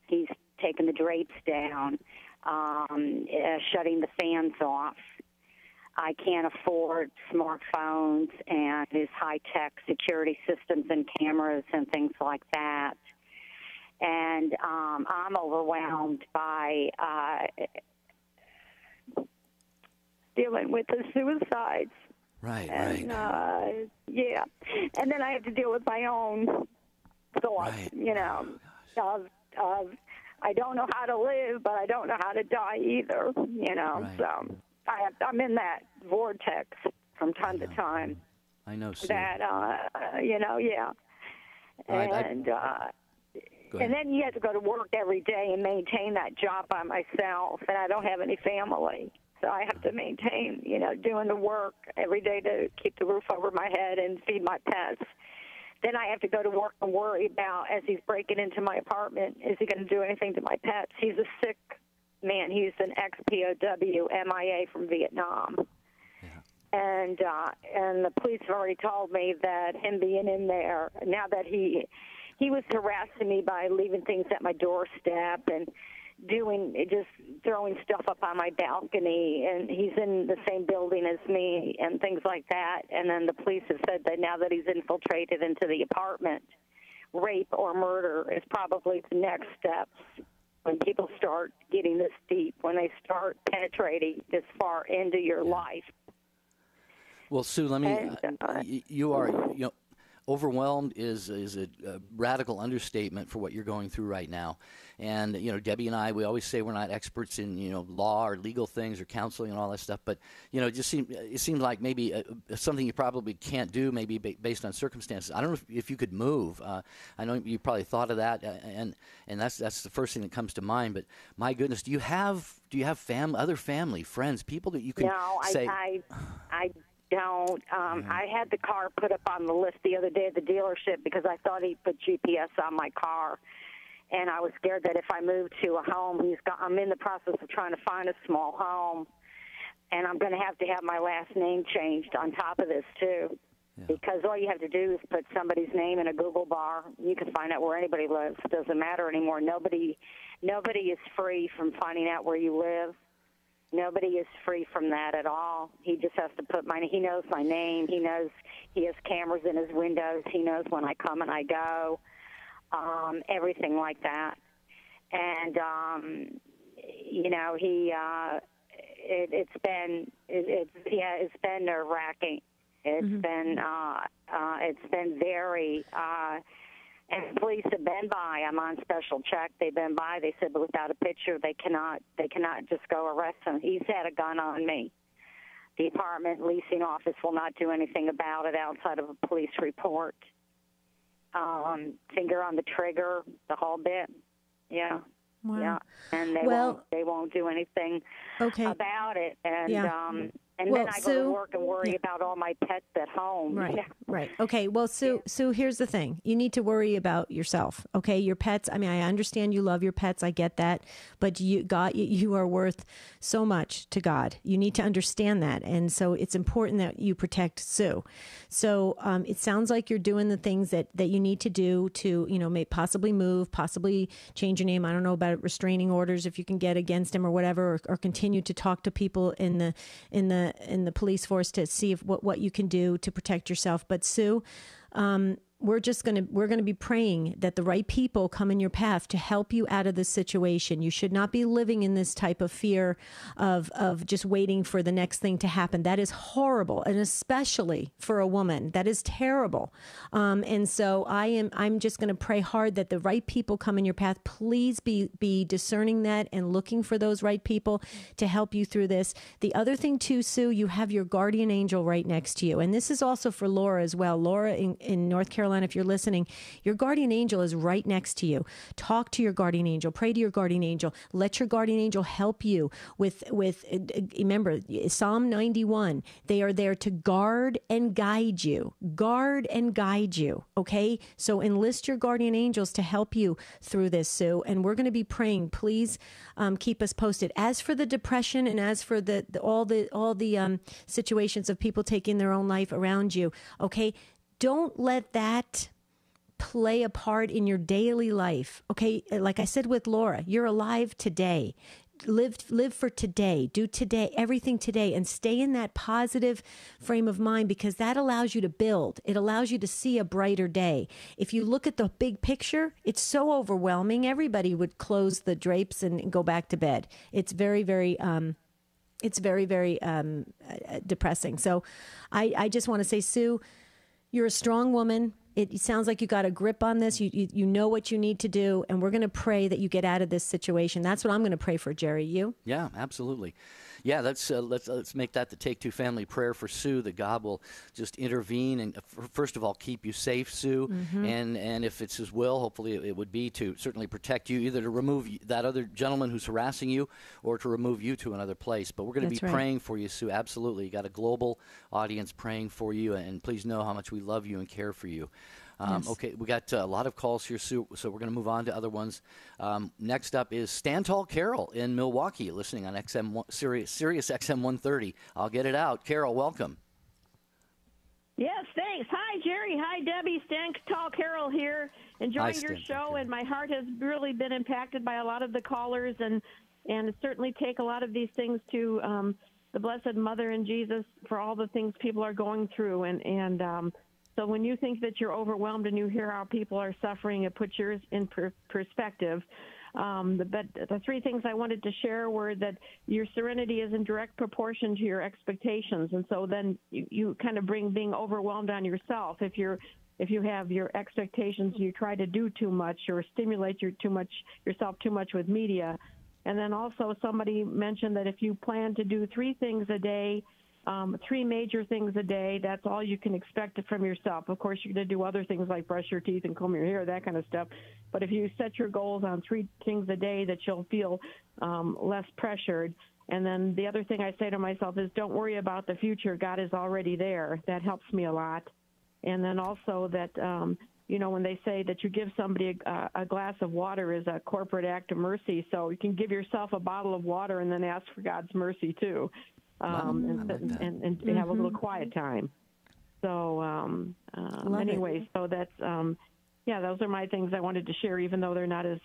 Speaker 6: He's taking the drapes down, shutting the fans off. I can't afford smartphones and his high-tech security systems and cameras and things like that. And I'm overwhelmed by dealing with the suicides.
Speaker 1: Right.
Speaker 6: Yeah. And then I have to deal with my own thoughts, of I don't know how to live, but I don't know how to die either, So I'm in that vortex from time to time.
Speaker 1: I know, Sue.
Speaker 6: That, yeah. And and then you have to go to work every day and maintain that job by myself, and I don't have any family. So I have to maintain, doing the work every day to keep the roof over my head and feed my pets. Then I have to go to work and worry about, as he's breaking into my apartment, is he going to do anything to my pets? He's a sick man. He's an ex-POW, MIA from Vietnam. And the police have already told me that him being in there, now that he was harassing me by leaving things at my doorstep and just throwing stuff up on my balcony, and he's in the same building as me and things like that. And then the police have said that now that he's infiltrated into the apartment, rape or murder is probably the next steps when people start getting this deep, when they start penetrating this far into your life.
Speaker 1: Well, Sue, let me. You are, overwhelmed is a radical understatement for what you're going through right now. And Debbie and I, we always say we're not experts in law or legal things or counseling and all that stuff. But it seems like maybe something you probably can't do, maybe based on circumstances. I don't know if you could move. I know you probably thought of that, and that's the first thing that comes to mind. But my goodness, do you have other family, friends, people that you can say?
Speaker 6: I don't. I had the car put up on the list the other day at the dealership because I thought he put GPS on my car, and I was scared that if I moved to a home, I'm in the process of trying to find a small home, and I'm going to have my last name changed on top of this too, because all you have to do is put somebody's name in a Google bar. You can find out where anybody lives. It doesn't matter anymore. Nobody is free from finding out where you live. Nobody is free from that at all. He just has to he knows my name. He knows he has cameras in his windows. He knows when I come and I go, everything like that. And, it's been nerve-wracking. It's been very, and the police have been by. I'm on special check. They've been by. They said, but without a picture, they cannot just go arrest him. He's had a gun on me. The apartment leasing office will not do anything about it outside of a police report. Finger on the trigger, the whole bit. Yeah.
Speaker 2: Wow.
Speaker 6: Yeah. And they won't do anything about it. And and then I go to work and worry about all my pets at home.
Speaker 2: Right. Okay. Well, Sue, here's the thing. You need to worry about yourself. Okay. Your pets. I mean, I understand you love your pets. I get that. But you are worth so much to God. You need to understand that. And so it's important that you protect Sue. So it sounds like you're doing the things that you need to do to, possibly move, possibly change your name. I don't know about restraining orders if you can get against him or whatever, or continue to talk to people in the police force to see what you can do to protect yourself. But Sue, we're going to be praying that the right people come in your path to help you out of this situation. You should not be living in this type of fear of just waiting for the next thing to happen. That is horrible, and especially for a woman, that is terrible. And so I'm just going to pray hard that the right people come in your path. Please be discerning that and looking for those right people to help you through this. The other thing too, Sue, you have your guardian angel right next to you, and this is also for Laura as well. Laura in North Carolina, if you're listening, your guardian angel is right next to you. Talk to your guardian angel. Pray to your guardian angel. Let your guardian angel help you with remember, Psalm 91. They are there to guard and guide you. Guard and guide you. Okay? So enlist your guardian angels to help you through this, Sue. And we're going to be praying. Please keep us posted. As for the depression and as for all the situations of people taking their own life around you, okay? Don't let that play a part in your daily life. Okay, like I said with Laura, you're alive today. Live for today. Do today, everything today, and stay in that positive frame of mind, because that allows you to build. It allows you to see a brighter day. If you look at the big picture, it's so overwhelming. Everybody would close the drapes and go back to bed. It's very, very depressing. So I just want to say, Sue, you're a strong woman. It sounds like you got a grip on this. You know what you need to do, and we're going to pray that you get out of this situation. That's what I'm going to pray for, Jerry. You?
Speaker 1: Yeah, absolutely. Yeah, let's make that the Take Two family prayer for Sue, that God will just intervene and first of all keep you safe, Sue, and if it's His will, hopefully it would be to certainly protect you, either to remove that other gentleman who's harassing you or to remove you to another place. But we're going to be praying for you, Sue. Absolutely, you got a global audience praying for you, and please know how much we love you and care for you. Yes. Okay, we got a lot of calls here, Sue, so we're going to move on to other ones. Next up is Stand Tall Carol in Milwaukee, listening on Sirius XM 130. I'll get it out. Carol, welcome.
Speaker 7: Yes, thanks. Hi, Jerry. Hi, Debbie. Stand Tall Carol here, enjoying your show, and my heart has really been impacted by a lot of the callers, and certainly take a lot of these things to the Blessed Mother and Jesus for all the things people are going through, and so when you think that you're overwhelmed and you hear how people are suffering, it puts yours in perspective. But the three things I wanted to share were that your serenity is in direct proportion to your expectations. And so then you kind of bring being overwhelmed on yourself. If you have your expectations and you try to do too much or stimulate yourself too much with media. And then also somebody mentioned that if you plan to do 3 things a day, 3 major things a day, that's all you can expect from yourself. Of course, you're going to do other things like brush your teeth and comb your hair, that kind of stuff. But if you set your goals on 3 things a day, that you'll feel less pressured. And then the other thing I say to myself is don't worry about the future. God is already there. That helps me a lot. And then also that, when they say that you give somebody a glass of water is a corporate act of mercy. So you can give yourself a bottle of water and then ask for God's mercy too. And have a little quiet time. So anyway, so that's those are my things I wanted to share, even though they're not as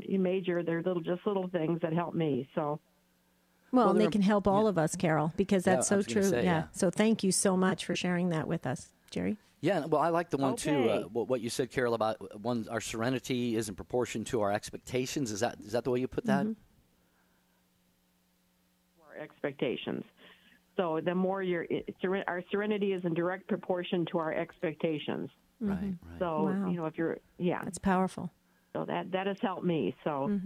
Speaker 7: major. They're little things that help me. So
Speaker 2: well, and they can help all of us, Carol, because that's so true.
Speaker 1: Say.
Speaker 2: So thank you so much for sharing that with us, Jerry.
Speaker 1: Yeah, well, I like the one too. What you said, Carol, about our serenity is in proportion to our expectations. Is that the way you put that?
Speaker 7: Expectations. So the more our serenity is in direct proportion to our expectations.
Speaker 1: Right.
Speaker 7: So,
Speaker 2: wow.
Speaker 7: If you're,
Speaker 2: that's powerful.
Speaker 7: So that has helped me. So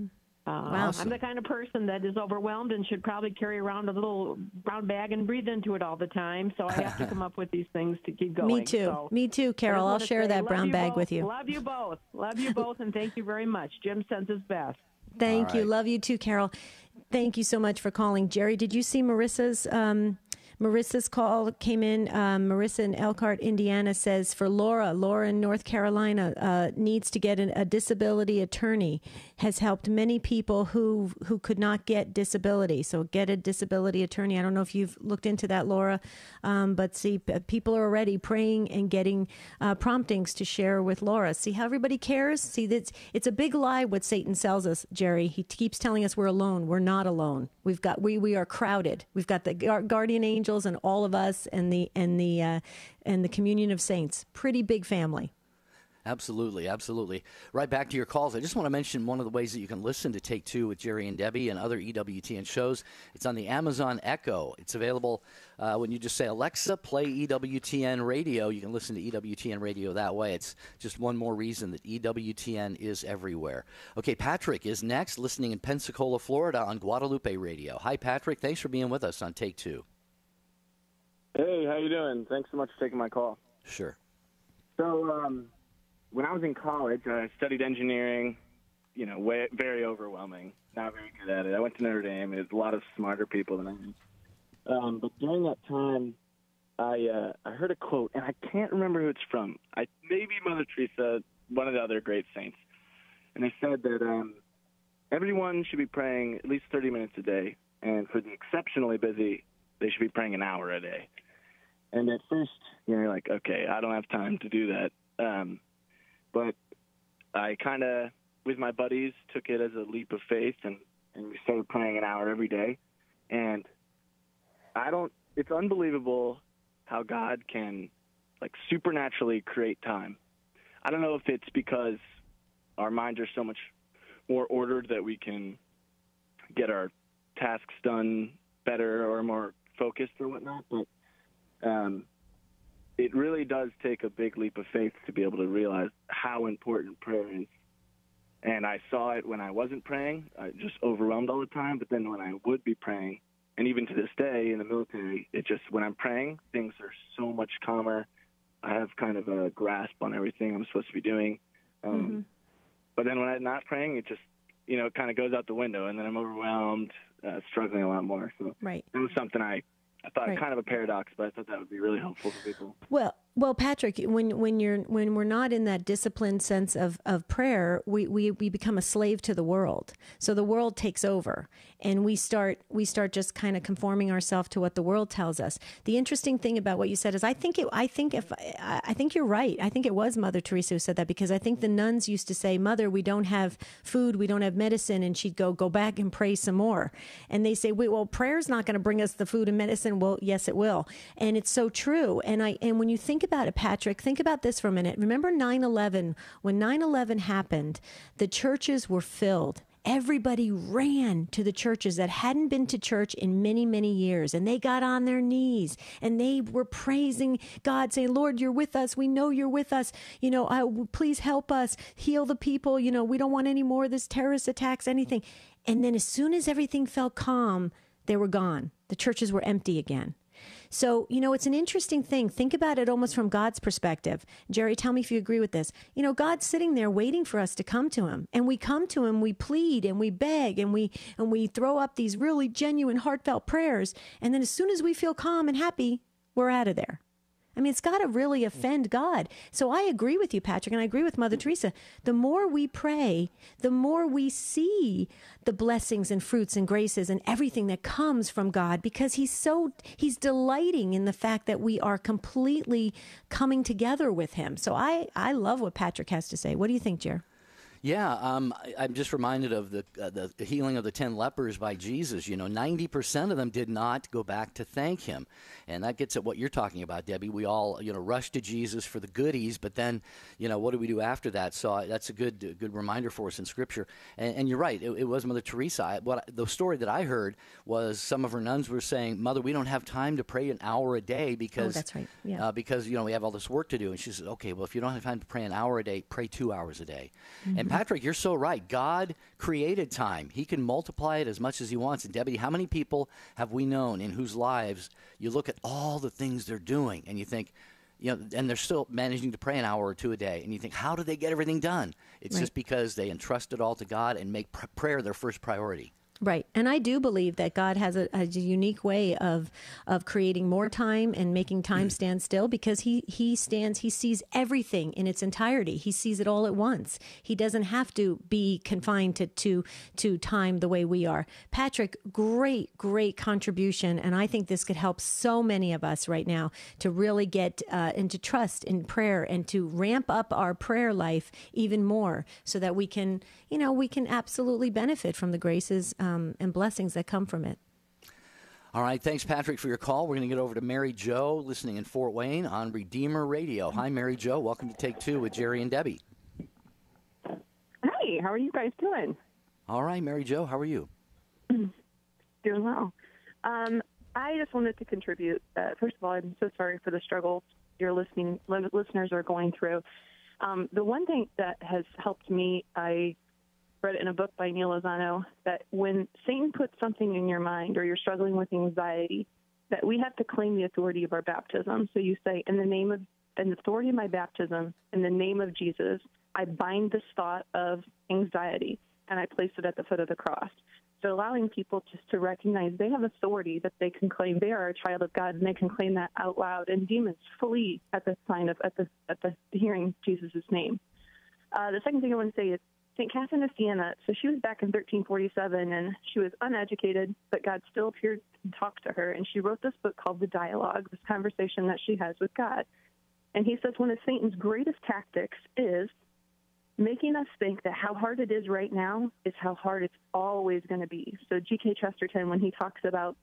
Speaker 2: wow.
Speaker 7: I'm the kind of person that is overwhelmed and should probably carry around a little brown bag and breathe into it all the time. So I have to come up with these things to keep going.
Speaker 2: Me too.
Speaker 7: So,
Speaker 2: Me too, Carol. I'll share that brown bag with you.
Speaker 7: Love you both. Love you both, and thank you very much. Jim sends his best.
Speaker 2: Thank you. Love you too, Carol. Thank you so much for calling. Jerry, did you see Marissa's call came in? Marissa in Elkhart, Indiana says, for Laura in North Carolina needs to get a disability attorney. Has helped many people who could not get disability. So get a disability attorney. I don't know if you've looked into that, Laura, but see, people are already praying and getting promptings to share with Laura. See how everybody cares? See, it's a big lie what Satan sells us, Jerry. He keeps telling us we're alone. We're not alone. We are crowded. We've got the guardian angels and all of us and the communion of saints. Pretty big family.
Speaker 1: Absolutely, absolutely. Right back to your calls. I just want to mention one of the ways that you can listen to Take Two with Jerry and Debbie and other EWTN shows. It's on the Amazon Echo. It's available when you just say, Alexa, play EWTN radio. You can listen to EWTN radio that way. It's just one more reason that EWTN is everywhere. Okay, Patrick is next, listening in Pensacola, Florida on Guadalupe Radio. Hi, Patrick. Thanks for being with us on Take Two.
Speaker 8: Hey, how you doing? Thanks so much for taking my call.
Speaker 1: Sure.
Speaker 8: So, when I was in college, I studied engineering, very overwhelming, not very good at it. I went to Notre Dame. There's a lot of smarter people than I am. But during that time, I heard a quote, and I can't remember who it's from. Maybe Mother Teresa, one of the other great saints. And they said that everyone should be praying at least 30 minutes a day, and for the exceptionally busy, they should be praying an hour a day. And at first, you're like, okay, I don't have time to do that. But I kind of, with my buddies, took it as a leap of faith, and we started praying an hour every day. And it's unbelievable how God can, supernaturally create time. I don't know if it's because our minds are so much more ordered that we can get our tasks done better or more focused or whatnot, but it really does take a big leap of faith to be able to realize how important prayer is. And I saw it when I wasn't praying. I just overwhelmed all the time. But then when I would be praying, and even to this day in the military, when I'm praying, things are so much calmer. I have kind of a grasp on everything I'm supposed to be doing. But then when I'm not praying, it just, it kind of goes out the window, and then I'm overwhelmed, struggling a lot more. So
Speaker 2: right.
Speaker 8: That was something I thought kind of a paradox, but I thought that would be really helpful for people.
Speaker 2: Well, Patrick, when we're not in that disciplined sense of prayer, we become a slave to the world. So the world takes over, and we start just kind of conforming ourselves to what the world tells us. The interesting thing about what you said is I think you're right. I think it was Mother Teresa who said that, because I think the nuns used to say, "Mother, we don't have food, we don't have medicine," and she'd go back and pray some more. And they say, "Wait, well, prayer's not going to bring us the food and medicine." Well, yes, it will, and it's so true. And when you think about it, Patrick, think about this for a minute. Remember 9/11? When 9/11 happened, the churches were filled. Everybody ran to the churches that hadn't been to church in many, many years. And they got on their knees and they were praising God, saying, "Lord, you're with us. We know you're with us. Please help us. Heal the people. We don't want any more of this terrorist attacks, anything." And then as soon as everything felt calm, they were gone. The churches were empty again. So, it's an interesting thing. Think about it almost from God's perspective. Jerry, tell me if you agree with this. God's sitting there waiting for us to come to him. And we come to him, we plead and we beg and we throw up these really genuine, heartfelt prayers. And then as soon as we feel calm and happy, we're out of there. I mean, it's got to really offend God. So I agree with you, Patrick, and I agree with Mother Teresa. The more we pray, the more we see the blessings and fruits and graces and everything that comes from God, because he's delighting in the fact that we are completely coming together with him. So I love what Patrick has to say. What do you think, Jer?
Speaker 1: Yeah, I'm just reminded of the healing of the 10 lepers by Jesus. 90% of them did not go back to thank him. And that gets at what you're talking about, Debbie. We all, rush to Jesus for the goodies, but then, what do we do after that? So that's a good reminder for us in Scripture. And you're right, it was Mother Teresa. The story that I heard was some of her nuns were saying, "Mother, we don't have time to pray an hour a day because,
Speaker 2: that's right. Yeah.
Speaker 1: Because we have all this work to do." And she said, "Okay, well, if you don't have time to pray an hour a day, pray 2 hours a day." Mm-hmm. And Patrick, you're so right. God created time. He can multiply it as much as he wants. And Debbie, how many people have we known in whose lives you look at all the things they're doing and you think, and they're still managing to pray an hour or two a day. And you think, how do they get everything done? It's just because they entrust it all to God and make prayer their first priority.
Speaker 2: Right. And I do believe that God has a unique way of creating more time and making time stand still, because he sees everything in its entirety. He sees it all at once. He doesn't have to be confined to time the way we are. Patrick, great contribution. And I think this could help so many of us right now to really get into trust in prayer and to ramp up our prayer life even more so that we can absolutely benefit from the graces and blessings that come from it.
Speaker 1: All right, thanks, Patrick, for your call. We're going to get over to Mary Jo, listening in Fort Wayne on Redeemer Radio. Hi, Mary Jo. Welcome to Take Two with Jerry and Debbie.
Speaker 9: Hey, how are you guys doing?
Speaker 1: All right, Mary Jo, how are you?
Speaker 9: Doing well. I just wanted to contribute. First of all, I'm so sorry for the struggles your listeners are going through. The one thing that has helped me, I read it in a book by Neil Lozano, that when Satan puts something in your mind or you're struggling with anxiety, that we have to claim the authority of our baptism. So you say, in the authority of my baptism, in the name of Jesus, I bind this thought of anxiety, and I place it at the foot of the cross. So allowing people just to recognize they have authority, that they can claim they are a child of God, and they can claim that out loud, and demons flee at the sign of at the hearing Jesus' name. The second thing I want to say is St. Catherine of Siena. So she was back in 1347, and she was uneducated, but God still appeared and talked to her, and she wrote this book called The Dialogue, this conversation that she has with God. And he says one of Satan's greatest tactics is making us think that how hard it is right now is how hard it's always going to be. So G.K. Chesterton, when he talks about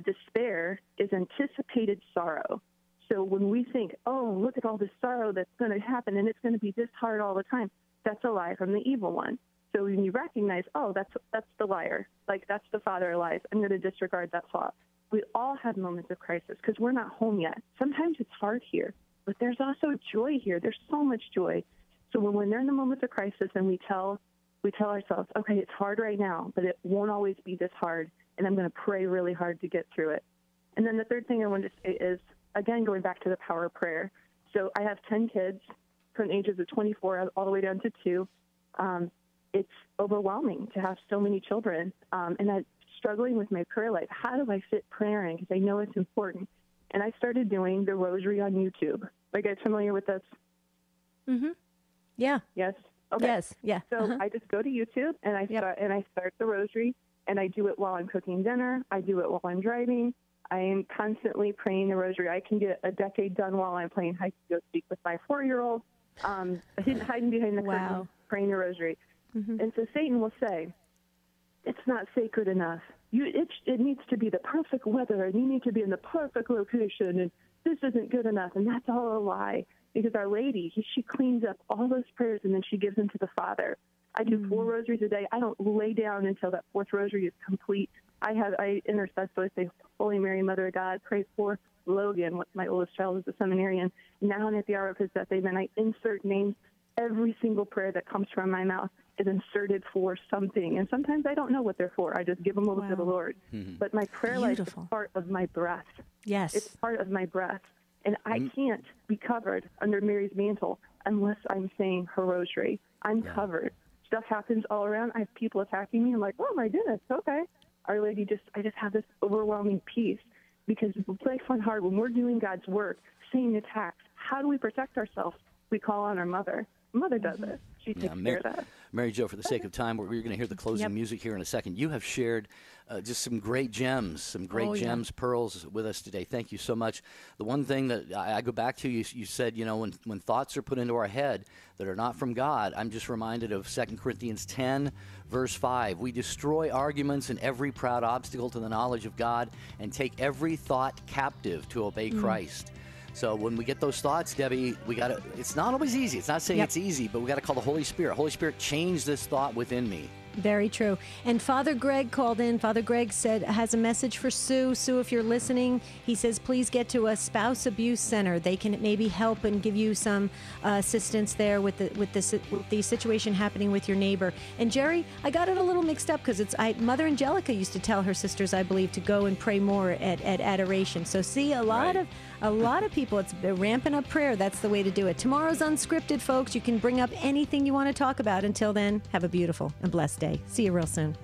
Speaker 9: despair, is anticipated sorrow. So when we think, oh, look at all this sorrow that's going to happen and it's going to be this hard all the time, that's a lie from the evil one. So when you recognize, oh, that's the liar, like that's the father of lies, I'm going to disregard that thought. We all have moments of crisis because we're not home yet. Sometimes it's hard here, but there's also joy here. There's so much joy. So when they're in the moments of crisis and we tell ourselves, okay, it's hard right now, but it won't always be this hard, and I'm going to pray really hard to get through it. And then the third thing I wanted to say is, again, going back to the power of prayer. So I have 10 kids from ages of 24 all the way down to 2. It's overwhelming to have so many children, and I'm struggling with my prayer life. How do I fit prayer in? Because I know it's important. And I started doing the rosary on YouTube. Are you guys familiar with this?
Speaker 2: Mm-hmm. Yeah.
Speaker 9: Yes? Okay.
Speaker 2: Yes. Yeah.
Speaker 9: So I just go to YouTube, and I start the rosary, and I do it while I'm cooking dinner. I do it while I'm driving. I am constantly praying the rosary. I can get a decade done while I'm playing hide and go seek with my 4-year-old, hiding behind the curtain, praying the rosary. Mm-hmm. And so Satan will say, it's not sacred enough. It needs to be the perfect weather, and you need to be in the perfect location, and this isn't good enough. And that's all a lie, because Our Lady, she cleans up all those prayers, and then she gives them to the Father. I do 4 rosaries a day. I don't lay down until that 4th rosary is complete. I intercede, so I say, Holy Mary, Mother of God, pray for Logan, my oldest child is a seminarian, now and at the hour of his death. Amen. I insert names. Every single prayer that comes from my mouth is inserted for something. And sometimes I don't know what they're for. I just give them over to the Lord. Mm-hmm. But my prayer life is part of my breath.
Speaker 2: Yes.
Speaker 9: It's part of my breath. And I can't be covered under Mary's mantle unless I'm saying her rosary. I'm covered. Stuff happens all around. I have people attacking me. I'm like, oh, my goodness, okay. Our Lady, I just have this overwhelming peace, because life on hard, when we're doing God's work, Satan attacks. How do we protect ourselves? We call on our mother. Mother does it. She takes care of that.
Speaker 1: Mary Jo, for the sake of time, we're going to hear the closing music here in a second. You have shared just some great gems, pearls with us today. Thank you so much. The one thing that I go back to, you said, when thoughts are put into our head that are not from God, I'm just reminded of 2 Corinthians 10, verse 5. We destroy arguments and every proud obstacle to the knowledge of God and take every thought captive to obey Christ. So when we get those thoughts, Debbie, it's not always easy. It's not saying it's easy, but we got to call the Holy Spirit. Holy Spirit, change this thought within me.
Speaker 2: Very true. And Father Greg called in. Father Greg has a message for Sue. Sue, if you're listening, he says, please get to a spouse abuse center. They can maybe help and give you some assistance there with the situation happening with your neighbor. And Jerry, I got it a little mixed up because Mother Angelica used to tell her sisters, I believe, to go and pray more at adoration. So see, a lot of people, they're ramping up prayer. That's the way to do it. Tomorrow's Unscripted, folks. You can bring up anything you want to talk about. Until then, have a beautiful and blessed day. See you real soon.